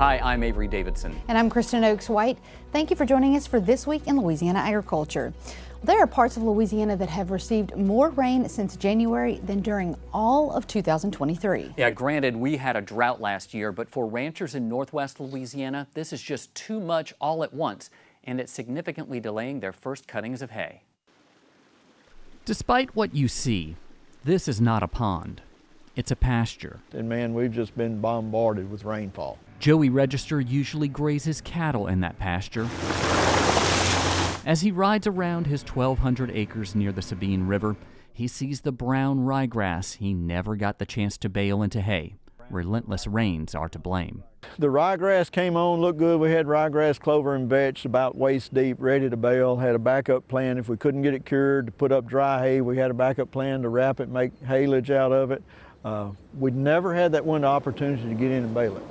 Hi, I'm Avery Davidson. And I'm Kristen Oakes-White. Thank you for joining us for This Week in Louisiana Agriculture. There are parts of Louisiana that have received more rain since January than during all of 2023. Yeah, granted, we had a drought last year, but for ranchers in northwest Louisiana, this is just too much all at once, and it's significantly delaying their first cuttings of hay. Despite what you see, this is not a pond. It's a pasture. And man, we've just been bombarded with rainfall. Joey Register usually grazes cattle in that pasture. As he rides around his 1,200 acres near the Sabine River, he sees the brown ryegrass he never got the chance to bale into hay. Relentless rains are to blame. The ryegrass came on, looked good. We had ryegrass, clover, and vetch about waist deep, ready to bale. Had a backup plan. If we couldn't get it cured, to put up dry hay, we had a backup plan to wrap it, make haylage out of it. We'd never had that window opportunity to get in and bale it.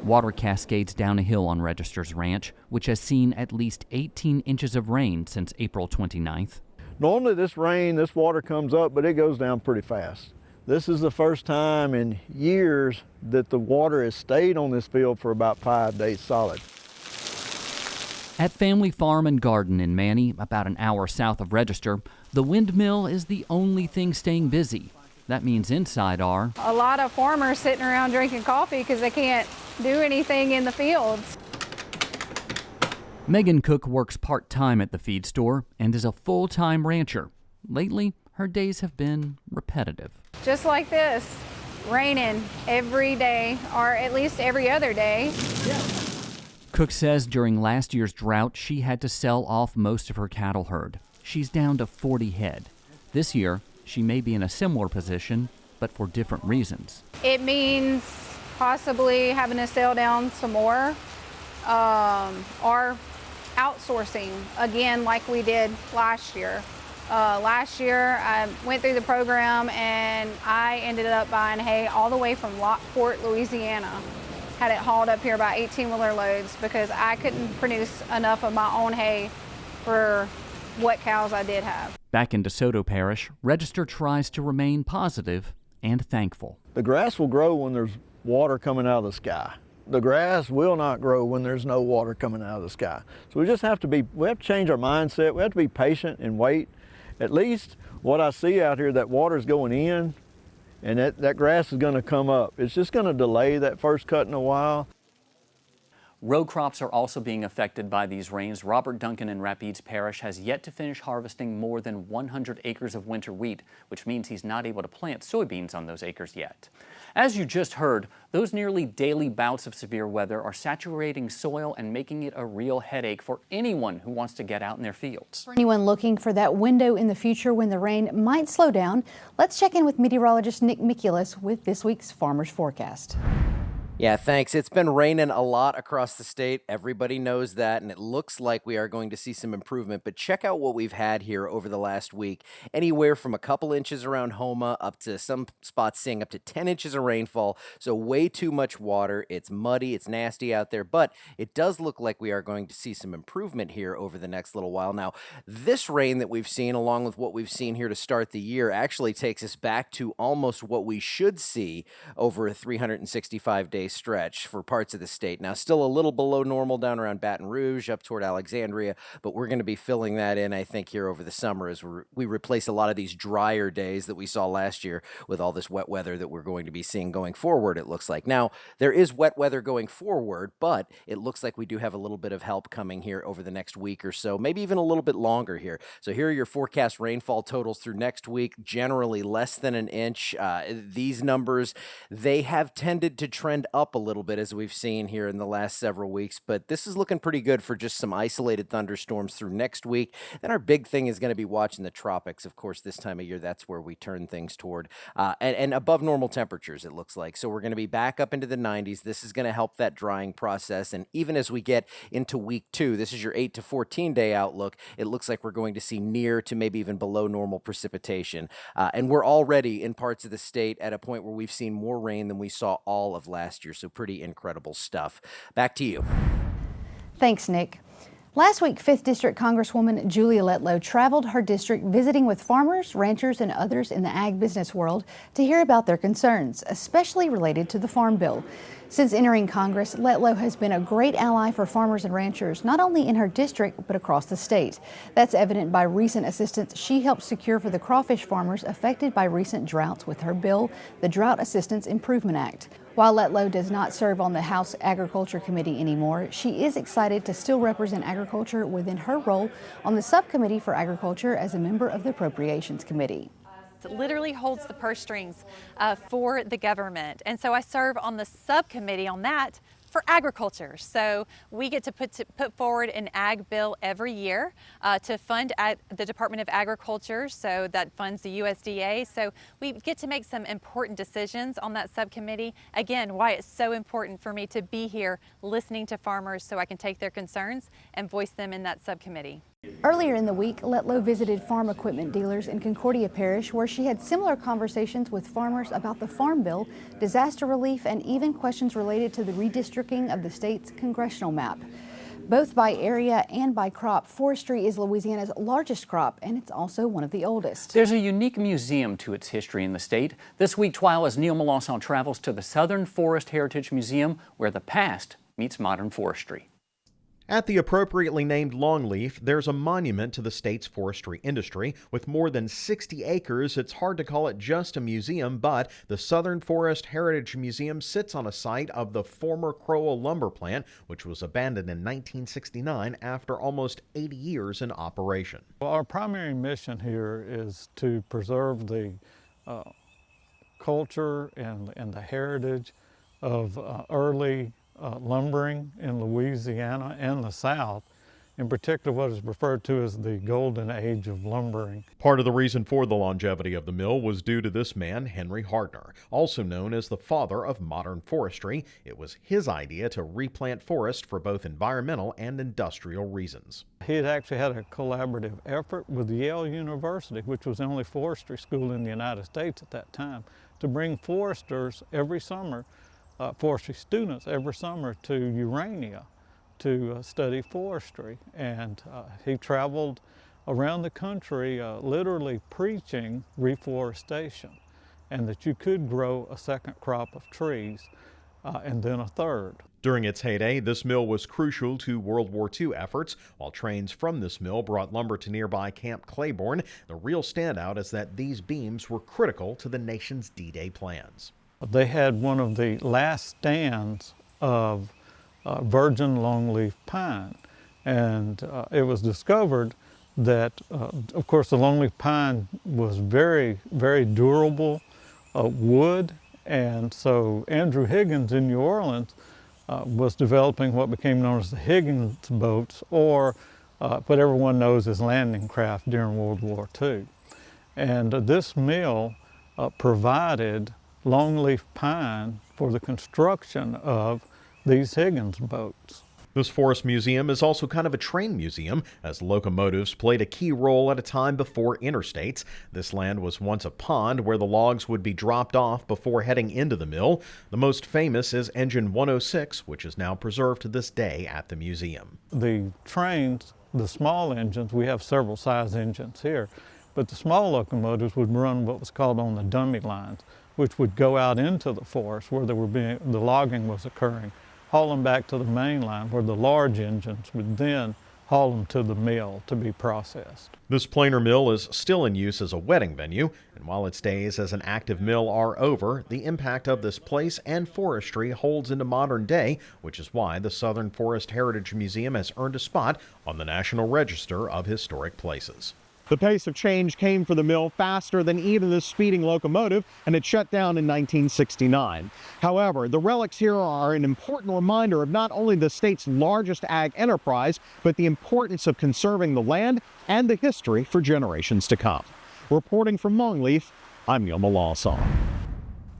Water cascades down a hill on Register's ranch, which has seen at least 18 inches of rain since April 29th. Normally this water comes up, but it goes down pretty fast. This is the first time in years that the water has stayed on this field for about 5 days solid. At Family Farm and Garden in Manny, about an hour south of Register, the windmill is the only thing staying busy. That means inside are a lot of farmers sitting around drinking coffee because they can't do anything in the fields. Megan Cook works part-time at the feed store and is a full-time rancher. Lately, her days have been repetitive. Just like this, raining every day, or at least every other day. Cook says during last year's drought, she had to sell off most of her cattle herd. She's down to 40 head. This year, she may be in a similar position, but for different reasons. It means possibly having to sell down some more, or outsourcing again like we did last year. Last year I went through the program and I ended up buying hay all the way from Lockport, Louisiana. Had it hauled up here about 18-wheeler loads because I couldn't produce enough of my own hay for what cows I did have. Back in DeSoto Parish, Register tries to remain positive and thankful. The grass will grow when there's water coming out of the sky. The grass will not grow when there's no water coming out of the sky. So we have to change our mindset. We have to be patient and wait. At least what I see out here, that water's going in and that grass is going to come up. It's just going to delay that first cut in a while. Row crops are also being affected by these rains. Robert Duncan in Rapides Parish has yet to finish harvesting more than 100 acres of winter wheat, which means he's not able to plant soybeans on those acres yet. As you just heard, those nearly daily bouts of severe weather are saturating soil and making it a real headache for anyone who wants to get out in their fields. For anyone looking for that window in the future when the rain might slow down, let's check in with meteorologist Nick Mikulas with this week's Farmer's Forecast. Yeah, thanks. It's been raining a lot across the state. Everybody knows that, and it looks like we are going to see some improvement. But check out what we've had here over the last week. Anywhere from a couple inches around Homa up to some spots seeing up to 10 inches of rainfall. So way too much water. It's muddy. It's nasty out there. But it does look like we are going to see some improvement here over the next little while. Now, this rain that we've seen, along with what we've seen here to start the year, actually takes us back to almost what we should see over a 365-day stretch for parts of the state. Now, still a little below normal down around Baton Rouge, up toward Alexandria, but we're going to be filling that in, I think, here over the summer as we replace a lot of these drier days that we saw last year with all this wet weather that we're going to be seeing going forward, it looks like. Now, there is wet weather going forward, but it looks like we do have a little bit of help coming here over the next week or so, maybe even a little bit longer here. So here are your forecast rainfall totals through next week, generally less than an inch. These numbers, they have tended to trend up a little bit as we've seen here in the last several weeks, but this is looking pretty good for just some isolated thunderstorms through next week. Then our big thing is going to be watching the tropics. Of course, this time of year, that's where we turn things toward and above normal temperatures, it looks like. So we're going to be back up into the 90s. This is going to help that drying process. And even as we get into week 2, this is your 8 to 14 day outlook. It looks like we're going to see near to maybe even below normal precipitation. And we're already in parts of the state at a point where we've seen more rain than we saw all of last year. So pretty incredible stuff. Back to you. Thanks, Nick. Last week, 5th District Congresswoman Julia Letlow traveled her district visiting with farmers, ranchers, and others in the ag business world to hear about their concerns, especially related to the Farm Bill. Since entering Congress, Letlow has been a great ally for farmers and ranchers, not only in her district, but across the state. That's evident by recent assistance she helped secure for the crawfish farmers affected by recent droughts with her bill, the Drought Assistance Improvement Act. While Letlow does not serve on the House Agriculture Committee anymore, she is excited to still represent agriculture within her role on the Subcommittee for Agriculture as a member of the Appropriations Committee. It literally holds the purse strings for the government. And so I serve on the subcommittee on that for agriculture. So we get to put forward an ag bill every year to fund the Department of Agriculture, so that funds the USDA. So we get to make some important decisions on that subcommittee. Again, why it's so important for me to be here listening to farmers so I can take their concerns and voice them in that subcommittee. Earlier in the week, Letlow visited farm equipment dealers in Concordia Parish, where she had similar conversations with farmers about the Farm Bill, disaster relief, and even questions related to the redistricting of the state's congressional map. Both by area and by crop, forestry is Louisiana's largest crop, and it's also one of the oldest. There's a unique museum to its history in the state. This week, TWILA's Neil Melancon travels to the Southern Forest Heritage Museum, where the past meets modern forestry. At the appropriately named Longleaf, there's a monument to the state's forestry industry. With more than 60 acres, it's hard to call it just a museum, but the Southern Forest Heritage Museum sits on a site of the former Crowell lumber plant, which was abandoned in 1969 after almost 80 years in operation. Well, our primary mission here is to preserve the culture and the heritage of early lumbering in Louisiana and the South, in particular what is referred to as the golden age of lumbering. Part of the reason for the longevity of the mill was due to this man, Henry Hartner, also known as the father of modern forestry. It was his idea to replant forest for both environmental and industrial reasons. He had actually had a collaborative effort with Yale University, which was the only forestry school in the United States at that time, to bring foresters every summer, forestry students every summer to Urania to study forestry. And he traveled around the country literally preaching reforestation, and that you could grow a second crop of trees and then a third. During its heyday, this mill was crucial to World War II efforts. While trains from this mill brought lumber to nearby Camp Claiborne, the real standout is that these beams were critical to the nation's D-Day plans. They had one of the last stands of virgin longleaf pine, and it was discovered that, of course, the longleaf pine was very, very durable wood, and so Andrew Higgins in New Orleans was developing what became known as the Higgins boats, or what everyone knows as landing craft during World War II. And this mill provided longleaf pine for the construction of these Higgins boats. This forest museum is also kind of a train museum, as locomotives played a key role at a time before interstates. This land was once a pond where the logs would be dropped off before heading into the mill. The most famous is Engine 106, which is now preserved to this day at the museum. The trains, the small engines, we have several size engines here, but the small locomotives would run what was called on the dummy lines, which would go out into the forest where the logging was occurring, haul them back to the main line where the large engines would then haul them to the mill to be processed. This planer mill is still in use as a wedding venue, and while its days as an active mill are over, the impact of this place and forestry holds into modern day, which is why the Southern Forest Heritage Museum has earned a spot on the National Register of Historic Places. The pace of change came for the mill faster than even the speeding locomotive, and it shut down in 1969. However, the relics here are an important reminder of not only the state's largest ag enterprise, but the importance of conserving the land and the history for generations to come. Reporting from Longleaf, I'm Neil Melancon.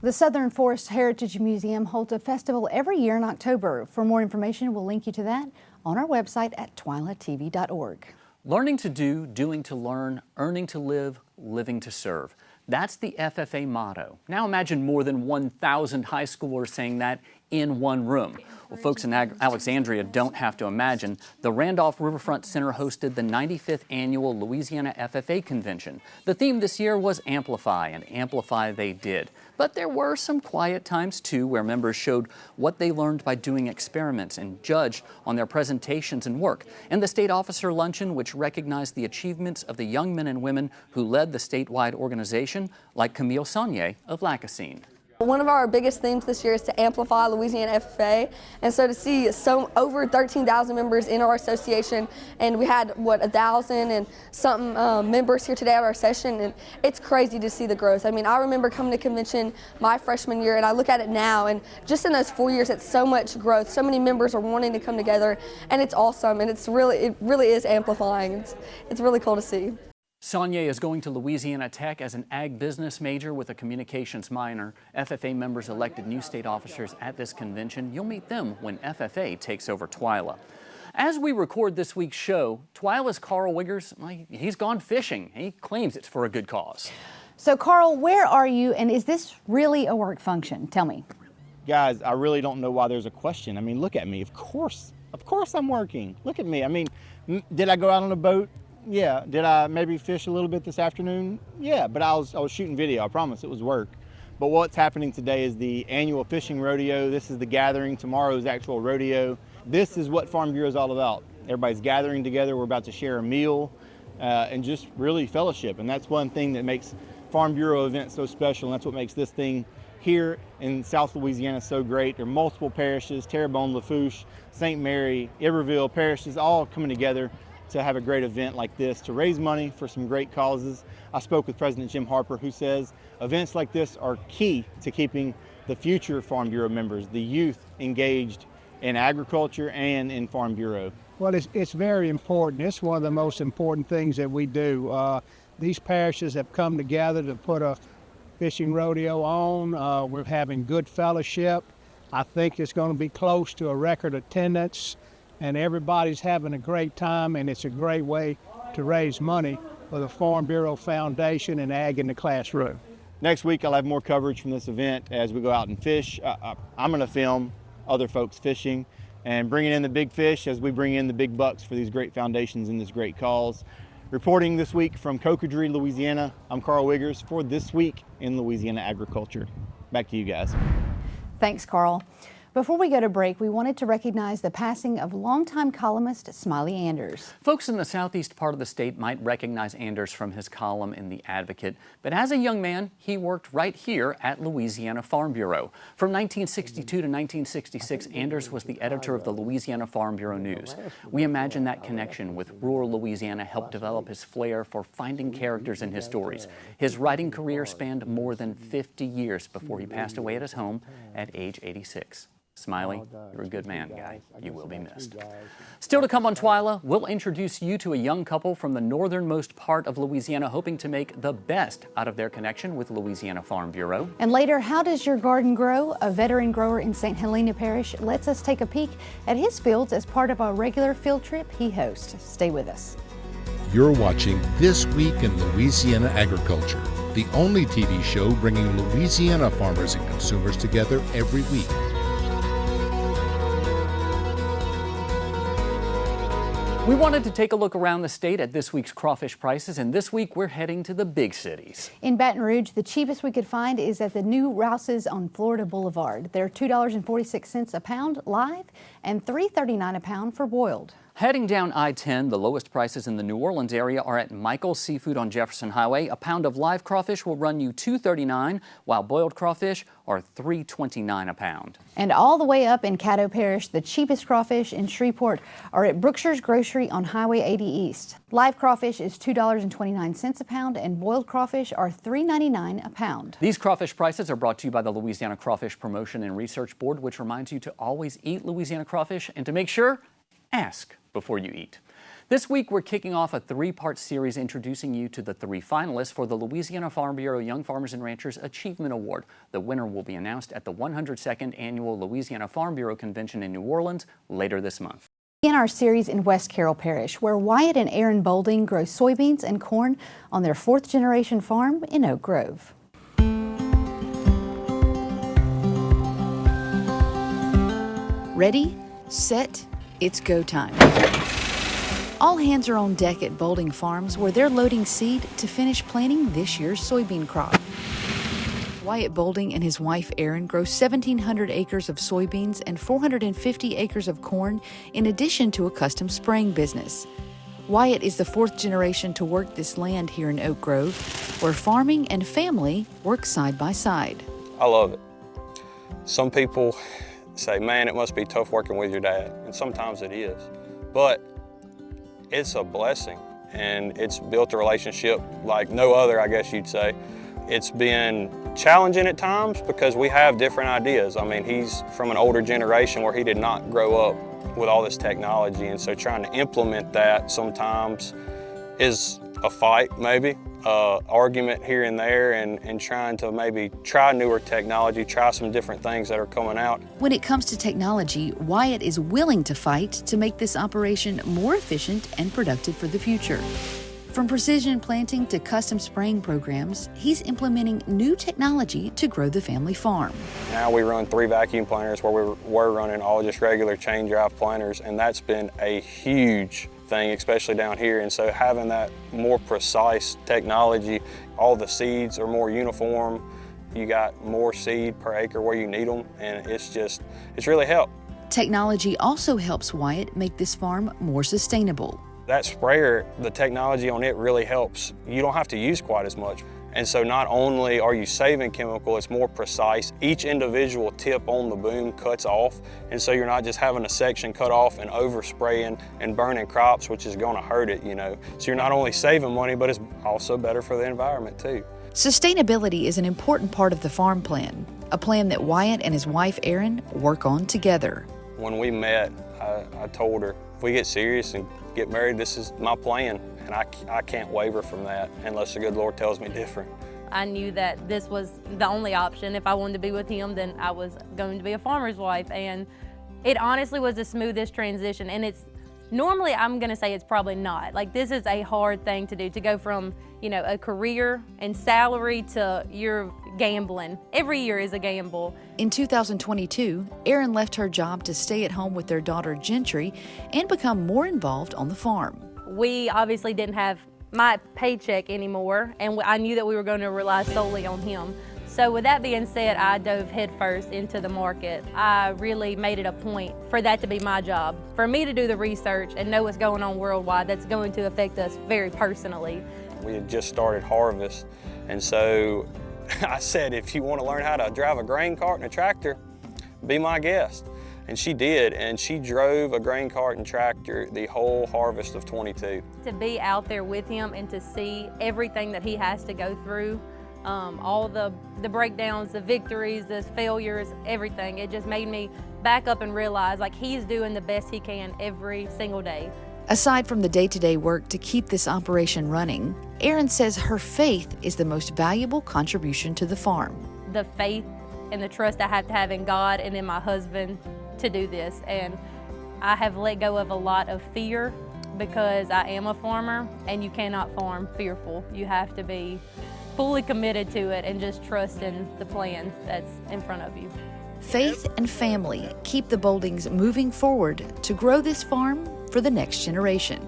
The Southern Forest Heritage Museum holds a festival every year in October. For more information, we'll link you to that on our website at twilatv.org. Learning to do, doing to learn, earning to live, living to serve. That's the FFA motto. Now imagine more than 1,000 high schoolers saying that in one room. Well, folks in Alexandria don't have to imagine. The Randolph Riverfront Center hosted the 95th annual Louisiana FFA convention. The theme this year was Amplify, and Amplify they did. But there were some quiet times, too, where members showed what they learned by doing experiments and judged on their presentations and work. And the State Officer Luncheon, which recognized the achievements of the young men and women who led the statewide organization, like Camille Saunier of Lacassine. One of our biggest themes this year is to amplify Louisiana FFA, and so to see over 13,000 members in our association, and we had 1,000 and something members here today at our session, and it's crazy to see the growth. I mean, I remember coming to convention my freshman year, and I look at it now, and just in those 4 years, it's so much growth. So many members are wanting to come together, and it's awesome, and it really is amplifying. It's really cool to see. Saunier is going to Louisiana Tech as an ag business major with a communications minor. FFA members elected new state officers at this convention. You'll meet them when FFA takes over TWILA. As we record this week's show, TWILA's Karl Wiggers, he's gone fishing. He claims it's for a good cause. So, Karl, where are you, and is this really a work function? Tell me. Guys, I really don't know why there's a question. I mean, look at me. Of course I'm working. Look at me. I mean, did I go out on a boat? Yeah. Did I maybe fish a little bit this afternoon? Yeah, but I was shooting video. I promise it was work. But what's happening today is the annual fishing rodeo. This is the gathering. Tomorrow's actual rodeo. This is what Farm Bureau is all about. Everybody's gathering together. We're about to share a meal and just really fellowship. And that's one thing that makes Farm Bureau events so special. And that's what makes this thing here in South Louisiana so great. There are multiple parishes, Terrebonne, Lafourche, St. Mary, Iberville parishes all coming together to have a great event like this, to raise money for some great causes. I spoke with President Jim Harper, who says events like this are key to keeping the future Farm Bureau members, the youth, engaged in agriculture and in Farm Bureau. Well, it's very important. It's one of the most important things that we do. These parishes have come together to put a fishing rodeo on. We're having good fellowship. I think it's going to be close to a record attendance, and everybody's having a great time, and it's a great way to raise money for the Farm Bureau Foundation and Ag in the Classroom. Next week I'll have more coverage from this event as we go out and fish. I'm going to film other folks fishing and bringing in the big fish as we bring in the big bucks for these great foundations and this great cause. Reporting this week from Cocodrie, Louisiana, I'm Karl Wiggers for This Week in Louisiana Agriculture. Back to you guys. Thanks, Karl. Before we go to break, we wanted to recognize the passing of longtime columnist Smiley Anders. Folks in the southeast part of the state might recognize Anders from his column in The Advocate, but as a young man, he worked right here at Louisiana Farm Bureau. From 1962 to 1966, Anders was the editor of the Louisiana Farm Bureau News. We imagine that connection with rural Louisiana helped develop his flair for finding characters in his stories. His writing career spanned more than 50 years before he passed away at his home at age 86. Smiley, you're a good man, guy. You will be missed. Still to come on TWILA, we'll introduce you to a young couple from the northernmost part of Louisiana hoping to make the best out of their connection with Louisiana Farm Bureau. And later, How Does Your Garden Grow? A veteran grower in St. Helena Parish lets us take a peek at his fields as part of a regular field trip he hosts. Stay with us. You're watching This Week in Louisiana Agriculture, the only TV show bringing Louisiana farmers and consumers together every week. We wanted to take a look around the state at this week's crawfish prices, and this week we're heading to the big cities. In Baton Rouge, the cheapest we could find is at the new Rouse's on Florida Boulevard. They're $2.46 a pound live and $3.39 a pound for boiled. Heading down I-10, the lowest prices in the New Orleans area are at Michael's Seafood on Jefferson Highway. A pound of live crawfish will run you $2.39, while boiled crawfish are $3.29 a pound. And all the way up in Caddo Parish, the cheapest crawfish in Shreveport are at Brookshire's Grocery on Highway 80 East. Live crawfish is $2.29 a pound, and boiled crawfish are $3.99 a pound. These crawfish prices are brought to you by the Louisiana Crawfish Promotion and Research Board, which reminds you to always eat Louisiana crawfish and to make sure, ask before you eat. This week, we're kicking off a three-part series introducing you to the three finalists for the Louisiana Farm Bureau Young Farmers and Ranchers Achievement Award. The winner will be announced at the 102nd Annual Louisiana Farm Bureau Convention in New Orleans later this month. In our series in West Carroll Parish, where Wyatt and Arrin Bolding grow soybeans and corn on their fourth-generation farm in Oak Grove. Ready, set, it's go time. All hands are on deck at Bolding Farms, where they're loading seed to finish planting this year's soybean crop. Wyatt Bolding and his wife Arrin grow 1,700 acres of soybeans and 450 acres of corn, in addition to a custom spraying business. Wyatt is the fourth generation to work this land here in Oak Grove, where farming and family work side by side. I love it. Some people say, man, it must be tough working with your dad, and sometimes it is. But it's a blessing, and it's built a relationship like no other, I guess you'd say. It's been challenging at times because we have different ideas. I mean, he's from an older generation where he did not grow up with all this technology, and so trying to implement that sometimes is a fight, maybe, argument here and there, and trying to maybe try newer technology, try some different things that are coming out. When it comes to technology, Wyatt is willing to fight to make this operation more efficient and productive for the future. From precision planting to custom spraying programs, he's implementing new technology to grow the family farm. Now we run 3 vacuum planters where we were running all just regular chain drive planters, and that's been a huge thing, especially down here. And so having that more precise technology, all the seeds are more uniform. You got more seed per acre where you need them, and it's really helped. Technology also helps Wyatt make this farm more sustainable. That sprayer, the technology on it really helps. You don't have to use quite as much. And so not only are you saving chemical, it's more precise. Each individual tip on the boom cuts off, and so you're not just having a section cut off and overspraying and burning crops, which is gonna hurt it, you know. So you're not only saving money, but it's also better for the environment too. Sustainability is an important part of the farm plan, a plan that Wyatt and his wife Arrin work on together. When we met, I told her, if we get serious and get married, this is my plan, and I can't waver from that unless the good Lord tells me different. I knew that this was the only option. If I wanted to be with him, then I was going to be a farmer's wife, and it honestly was the smoothest transition. And it's normally, I'm gonna say it's probably not. Like, this is a hard thing to do, to go from, you know, a career and salary to you're gambling. Every year is a gamble. In 2022, Arrin left her job to stay at home with their daughter Gentry and become more involved on the farm. We obviously didn't have my paycheck anymore, and I knew that we were going to rely solely on him. So with that being said, I dove headfirst into the market. I really made it a point for that to be my job, for me to do the research and know what's going on worldwide that's going to affect us very personally. We had just started harvest, and so I said, if you want to learn how to drive a grain cart and a tractor, be my guest. And she did, and she drove a grain cart and tractor the whole harvest of 22. To be out there with him and to see everything that he has to go through, all the breakdowns, the victories, the failures, everything, it just made me back up and realize, like, he's doing the best he can every single day. Aside from the day-to-day work to keep this operation running, Arrin says her faith is the most valuable contribution to the farm. The faith and the trust I have to have in God and in my husband to do this, and I have let go of a lot of fear because I am a farmer, and you cannot farm fearful. You have to be fully committed to it and just trust in the plan that's in front of you. Faith and family keep the Boldings moving forward to grow this farm for the next generation.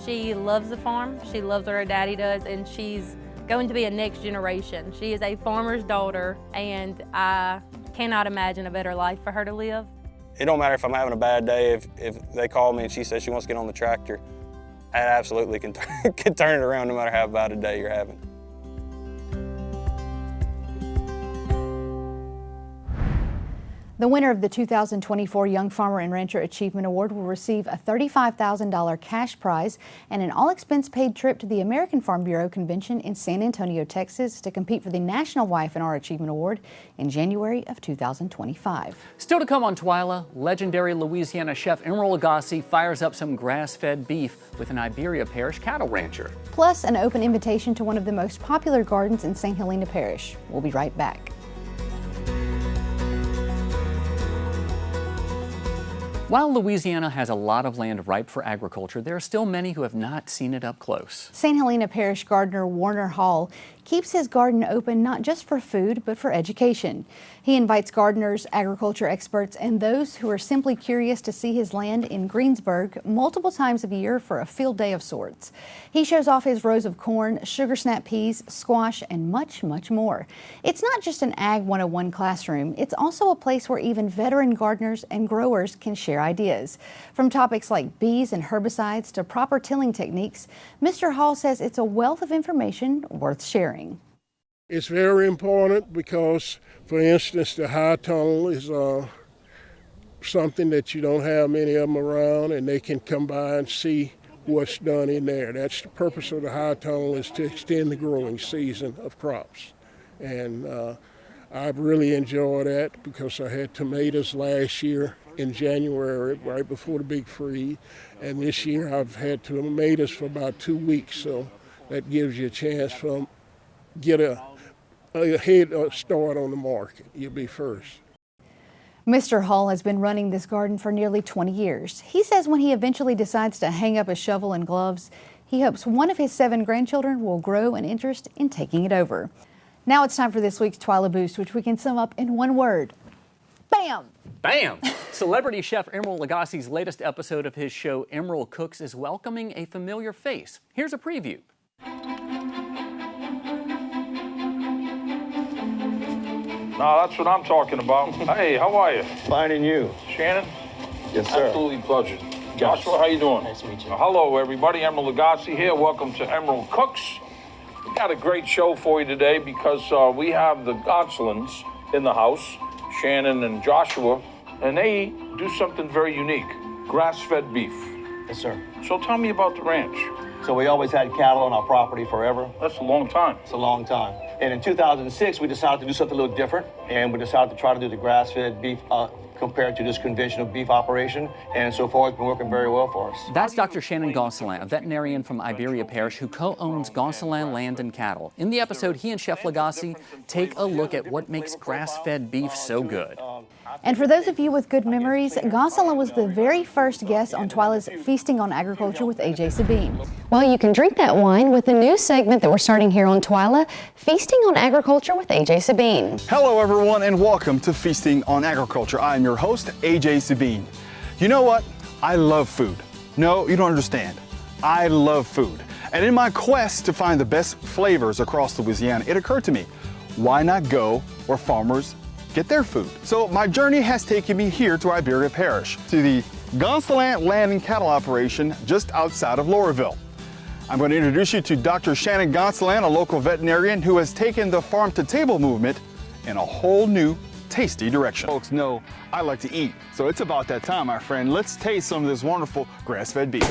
She loves the farm, she loves what her daddy does, and she's going to be a next generation. She is a farmer's daughter, and I cannot imagine a better life for her to live. It don't matter if I'm having a bad day, if they call me and she says she wants to get on the tractor, I absolutely can turn it around no matter how bad a day you're having. The winner of the 2024 Young Farmer and Rancher Achievement Award will receive a $35,000 cash prize and an all-expense-paid trip to the American Farm Bureau Convention in San Antonio, Texas, to compete for the National Wyatt and Arrin Achievement Award in January of 2025. Still to come on TWILA, legendary Louisiana chef Emeril Lagasse fires up some grass-fed beef with an Iberia Parish cattle rancher. Plus, an open invitation to one of the most popular gardens in St. Helena Parish. We'll be right back. While Louisiana has a lot of land ripe for agriculture, there are still many who have not seen it up close. St. Helena Parish gardener Warner Hall keeps his garden open not just for food, but for education. He invites gardeners, agriculture experts, and those who are simply curious to see his land in Greensburg multiple times a year for a field day of sorts. He shows off his rows of corn, sugar snap peas, squash, and much, much more. It's not just an Ag 101 classroom. It's also a place where even veteran gardeners and growers can share ideas. From topics like bees and herbicides to proper tilling techniques, Mr. Hall says it's a wealth of information worth sharing. It's very important because, for instance, the high tunnel is something that you don't have many of them around, and they can come by and see what's done in there. That's the purpose of the high tunnel, is to extend the growing season of crops. And I've really enjoyed that because I had tomatoes last year in January, right before the big freeze, and this year I've had tomatoes for about 2 weeks, so that gives you a chance to get a head start on the market. You'll be first. Mr. Hall has been running this garden for nearly 20 years. He says when he eventually decides to hang up a shovel and gloves, he hopes one of his 7 grandchildren will grow an interest in taking it over. Now it's time for this week's TWILA Boost, which we can sum up in one word. Bam! Bam! Celebrity chef Emeril Lagasse's latest episode of his show Emeril Cooks is welcoming a familiar face. Here's a preview. No, that's what I'm talking about. Hey, how are you? Fine, and you? Shannon? Yes, sir. Absolutely pleasure. Joshua, how you doing? Nice to meet you. Hello, everybody. Emeril Lagasse here. Welcome to Emeril Cooks. We got a great show for you today because we have the Gonsolins in the house, Shannon and Joshua, and they do something very unique, grass-fed beef. Yes, sir. So tell me about the ranch. So we always had cattle on our property forever. That's a long time. It's a long time. And in 2006, we decided to do something a little different, and we decided to try to do the grass-fed beef compared to this conventional beef operation, and so far it's been working very well for us. That's Dr. Shannon Gonsolin, a veterinarian from Iberia Parish who co-owns Gonsolin Land and Cattle. In the episode, he and Chef Lagasse take a look at what makes grass-fed beef so good. And for those of you with good memories, Gonsolin was the very first guest on TWILA's Feasting on Agriculture with AJ Sabine. Well, you can drink that wine with the new segment that we're starting here on TWILA, Feasting on Agriculture with AJ Sabine. Hello, everyone, and welcome to Feasting on Agriculture. I'm your host, AJ Sabine. You know what? I love food. No, you don't understand. I love food. And in my quest to find the best flavors across Louisiana, it occurred to me, why not go where farmers get their food? So my journey has taken me here to Iberia Parish, to the Gonsolin Land and Cattle operation just outside of Laurelville. I'm going to introduce you to Dr. Shannon Gonsolin, a local veterinarian who has taken the farm-to-table movement in a whole new, tasty direction. Folks know I like to eat, so it's about that time, my friend. Let's taste some of this wonderful grass-fed beef.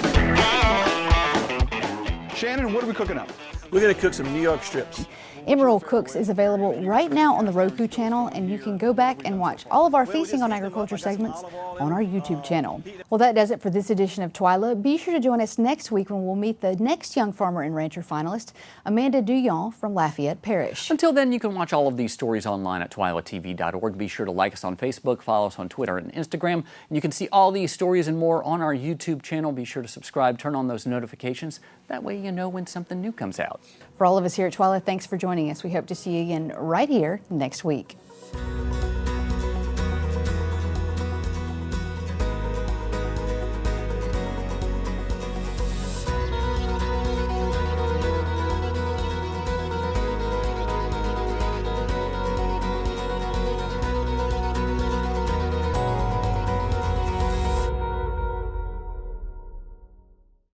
Shannon, what are we cooking up? We're going to cook some New York strips. Emeril Cooks is available right now on the Roku channel, and you can go back and watch all of our Feasting on Agriculture segments on our YouTube channel. Well, that does it for this edition of TWILA. Be sure to join us next week when we'll meet the next Young Farmer and Rancher finalist, Amanda Duyon from Lafayette Parish. Until then, you can watch all of these stories online at twilatv.org. Be sure to like us on Facebook, follow us on Twitter and Instagram. And you can see all these stories and more on our YouTube channel. Be sure to subscribe, turn on those notifications. That way you know when something new comes out. For all of us here at TWILA, thanks for joining us. We hope to see you again right here next week.